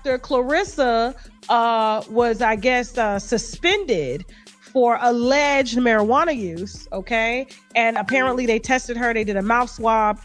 After Claressa was, I guess, suspended for alleged marijuana use, okay? And apparently they tested her, they did a mouth swab,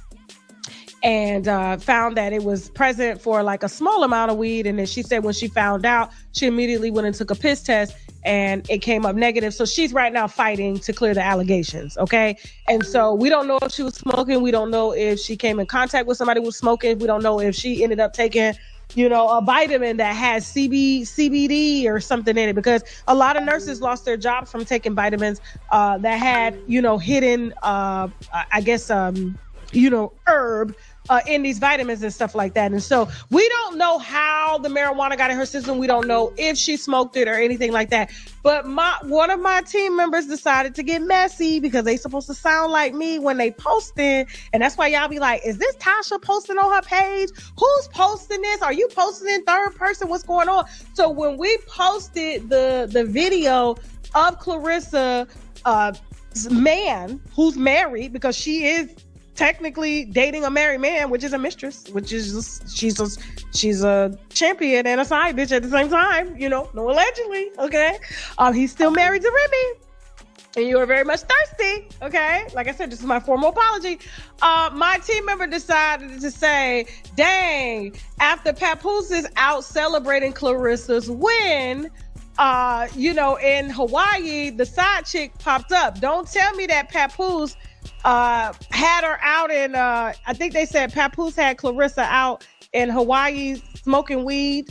and found that it was present for like a small amount of weed. And then she said when she found out, she immediately went and took a piss test and it came up negative. So she's right now fighting to clear the allegations, okay? And so we don't know if she was smoking. We don't know if she came in contact with somebody who was smoking. We don't know if she ended up taking, you know, a vitamin that has CBD or something in it, because a lot of nurses lost their jobs from taking vitamins that had, you know, hidden, herb in these vitamins and stuff like that. And so we don't know how the marijuana got in her system. We don't know if she smoked it or anything like that. But one of my team members decided to get messy because they supposed to sound like me when they posting. And that's why y'all be like, is this Tasha posting on her page? Who's posting this? Are you posting in third person? What's going on? So when we posted the video of Claressa, man who's married, because she is technically dating a married man, which is a mistress, which is just, she's a champion and a side bitch at the same time, you know, no allegedly, okay? He's still married to Remy, and you are very much thirsty, okay? Like I said, this is my formal apology. My team member decided to say, dang, after Papoose is out celebrating Claressa's win, in Hawaii, the side chick popped up. Don't tell me that Papoose had her out in, I think they said Papoose had Claressa out in Hawaii smoking weed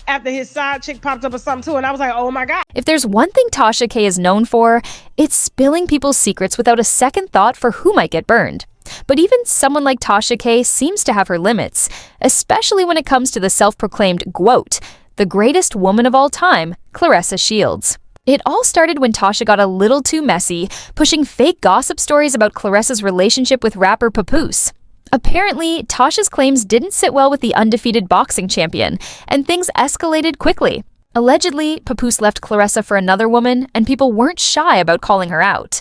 after his side chick popped up or something too. And I was like, oh my God. If there's one thing Tasha K is known for, it's spilling people's secrets without a second thought for who might get burned. But even someone like Tasha K seems to have her limits, especially when it comes to the self-proclaimed GWOAT, the greatest woman of all time, Claressa Shields. It all started when Tasha got a little too messy, pushing fake gossip stories about Claressa's relationship with rapper Papoose. Apparently, Tasha's claims didn't sit well with the undefeated boxing champion, and things escalated quickly. Allegedly, Papoose left Claressa for another woman, and people weren't shy about calling her out.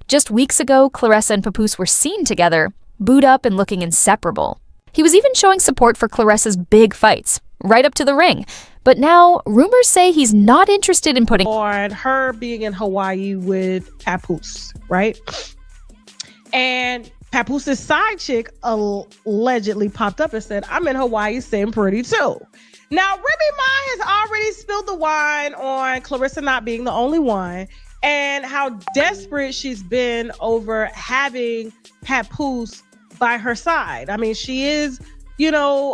Just weeks ago, Claressa and Papoose were seen together, booed up and looking inseparable. He was even showing support for Claressa's big fights, right up to the ring. But now, rumors say he's not interested in putting on her being in Hawaii with Papoose, right? And Papooses' side chick allegedly popped up and said, I'm in Hawaii staying pretty too. Now, Remy Ma has already spilled the wine on Claressa not being the only one and how desperate she's been over having Papoose by her side. I mean, she is, you know,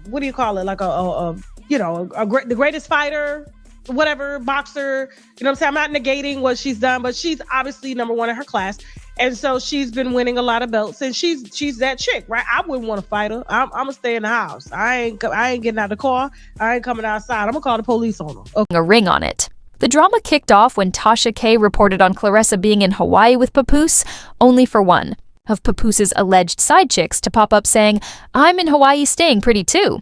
what do you call it? Like the greatest fighter, whatever, boxer. You know what I'm saying? I'm not negating what she's done, but she's obviously number one in her class. And so she's been winning a lot of belts, and she's that chick, right? I wouldn't want to fight her. I'm gonna stay in the house. I ain't getting out the car. I ain't coming outside. I'm gonna call the police on her. A ring on it. The drama kicked off when Tasha K reported on Claressa being in Hawaii with Papoose, only for one of Papoose's alleged side chicks to pop up saying, I'm in Hawaii staying pretty too.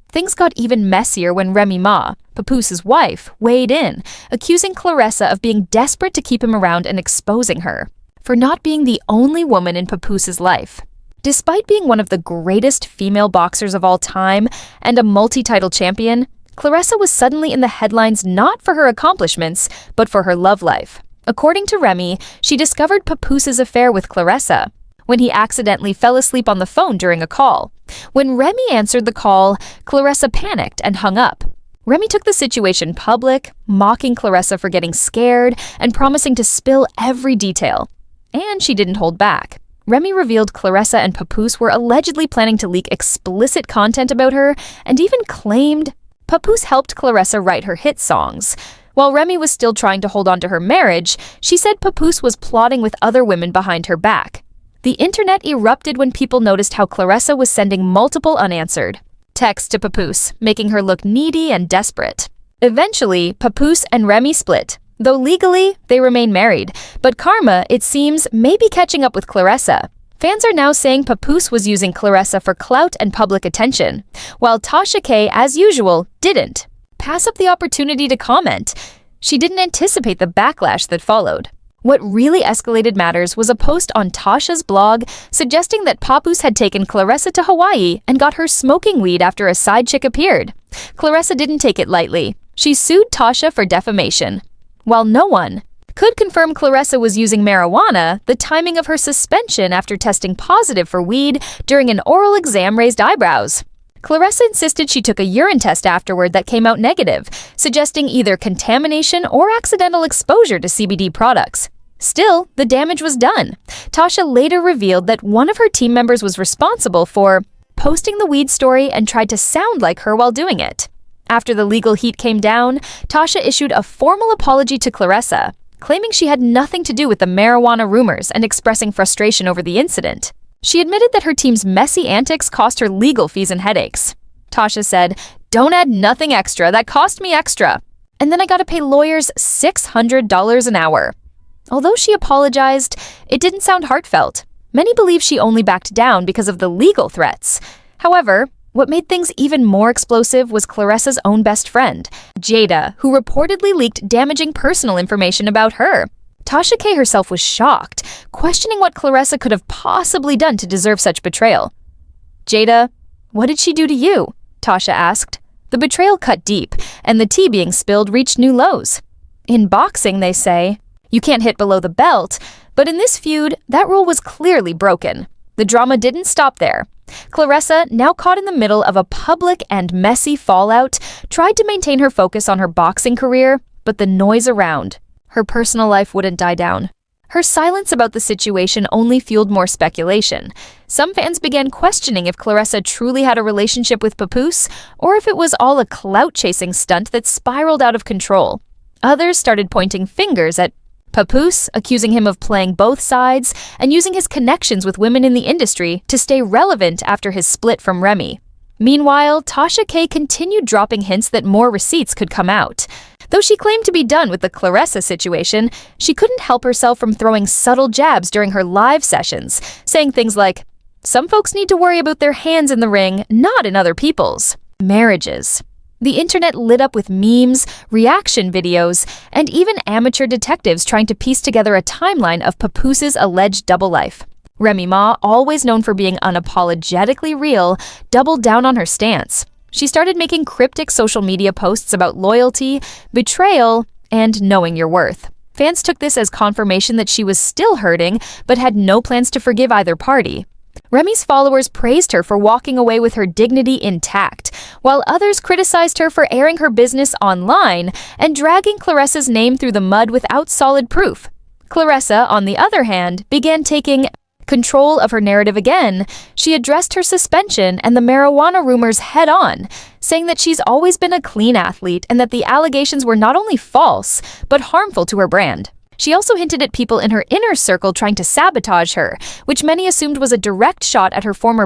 Things got even messier when Remy Ma, Papoose's wife, weighed in, accusing Claressa of being desperate to keep him around and exposing her for not being the only woman in Papoose's life. Despite being one of the greatest female boxers of all time and a multi-title champion, Claressa was suddenly in the headlines not for her accomplishments, but for her love life. According to Remy, she discovered Papoose's affair with Claressa when he accidentally fell asleep on the phone during a call. When Remy answered the call, Claressa panicked and hung up. Remy took the situation public, mocking Claressa for getting scared and promising to spill every detail. And she didn't hold back. Remy revealed Claressa and Papoose were allegedly planning to leak explicit content about her and even claimed Papoose helped Claressa write her hit songs. While Remy was still trying to hold on to her marriage, she said Papoose was plotting with other women behind her back. The internet erupted when people noticed how Claressa was sending multiple unanswered texts to Papoose, making her look needy and desperate. Eventually, Papoose and Remy split. Though legally, they remain married, but karma, it seems, may be catching up with Claressa. Fans are now saying Papoose was using Claressa for clout and public attention, while Tasha K, as usual, didn't pass up the opportunity to comment. She didn't anticipate the backlash that followed. What really escalated matters was a post on Tasha's blog suggesting that Papoose had taken Claressa to Hawaii and got her smoking weed after a side chick appeared. Claressa didn't take it lightly. She sued Tasha for defamation. While no one could confirm Claressa was using marijuana, the timing of her suspension after testing positive for weed during an oral exam raised eyebrows. Claressa insisted she took a urine test afterward that came out negative, suggesting either contamination or accidental exposure to CBD products. Still, the damage was done. Tasha later revealed that one of her team members was responsible for posting the weed story and tried to sound like her while doing it. After the legal heat came down, Tasha issued a formal apology to Claressa, claiming she had nothing to do with the marijuana rumors and expressing frustration over the incident. She admitted that her team's messy antics cost her legal fees and headaches. Tasha said, "Don't add nothing extra, that cost me extra. And then I gotta pay lawyers $600 an hour." Although she apologized, it didn't sound heartfelt. Many believe she only backed down because of the legal threats. However, what made things even more explosive was Claressa's own best friend, Jada, who reportedly leaked damaging personal information about her. Tasha K herself was shocked, questioning what Claressa could have possibly done to deserve such betrayal. "Jada, what did she do to you?" Tasha asked. The betrayal cut deep, and the tea being spilled reached new lows. In boxing, they say, you can't hit below the belt, but in this feud, that rule was clearly broken. The drama didn't stop there. Claressa, now caught in the middle of a public and messy fallout, tried to maintain her focus on her boxing career, but the noise around her personal life wouldn't die down. Her silence about the situation only fueled more speculation. Some fans began questioning if Claressa truly had a relationship with Papoose, or if it was all a clout-chasing stunt that spiraled out of control. Others started pointing fingers at Papoose, accusing him of playing both sides and using his connections with women in the industry to stay relevant after his split from Remy. Meanwhile, Tasha K continued dropping hints that more receipts could come out. Though she claimed to be done with the Claressa situation, she couldn't help herself from throwing subtle jabs during her live sessions, saying things like, "Some folks need to worry about their hands in the ring, not in other people's." Marriages. The internet lit up with memes, reaction videos, and even amateur detectives trying to piece together a timeline of Papoose's alleged double life. Remy Ma, always known for being unapologetically real, doubled down on her stance. She started making cryptic social media posts about loyalty, betrayal, and knowing your worth. Fans took this as confirmation that she was still hurting, but had no plans to forgive either party. Remy's followers praised her for walking away with her dignity intact, while others criticized her for airing her business online and dragging Claressa's name through the mud without solid proof. Claressa, on the other hand, began taking control of her narrative again. She addressed her suspension and the marijuana rumors head-on, saying that she's always been a clean athlete and that the allegations were not only false, but harmful to her brand. She also hinted at people in her inner circle trying to sabotage her, which many assumed was a direct shot at her former